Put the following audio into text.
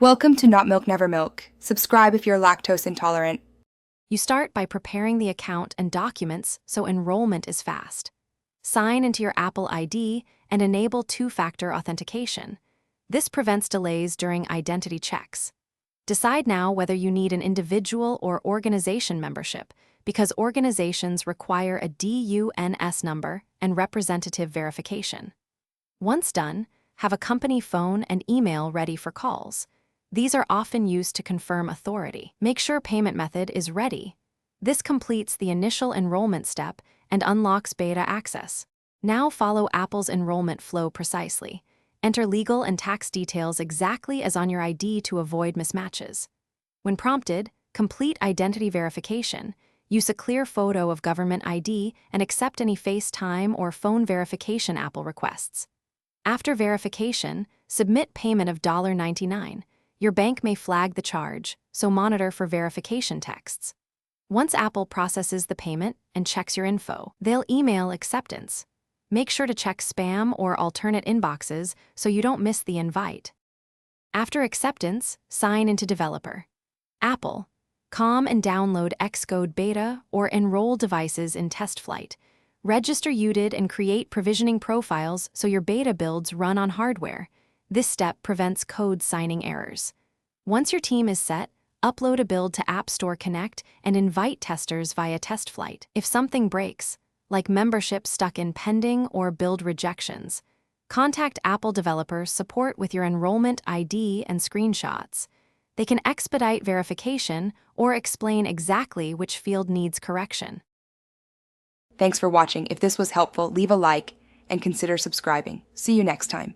Welcome to Not Milk Never Milk. Subscribe if you're lactose intolerant. You start by preparing the account and documents so enrollment is fast. Sign into your Apple ID and enable two-factor authentication. This prevents delays during identity checks. Decide now whether you need an individual or organization membership, because organizations require a DUNS number and representative verification. Once done, have a company phone and email ready for calls. These are often used to confirm authority. Make sure payment method is ready. This completes the initial enrollment step and unlocks beta access. Now follow Apple's enrollment flow precisely. Enter legal and tax details exactly as on your ID to avoid mismatches. When prompted, complete identity verification. Use a clear photo of government ID and accept any FaceTime or phone verification Apple requests. After verification, submit payment of $99. Your bank may flag the charge, so monitor for verification texts. Once Apple processes the payment and checks your info, they'll email acceptance. Make sure to check spam or alternate inboxes so you don't miss the invite. After acceptance, sign into Developer. Apple, COM and download Xcode Beta or enroll devices in test flight. Register UDID and create provisioning profiles so your beta builds run on hardware. This step prevents code signing errors. Once your team is set, upload a build to App Store Connect and invite testers via test flight. If something breaks, like membership stuck in pending or build rejections, contact Apple Developer Support with your enrollment ID and screenshots. They can expedite verification or explain exactly which field needs correction. Thanks for watching. If this was helpful, leave a like and consider subscribing. See you next time.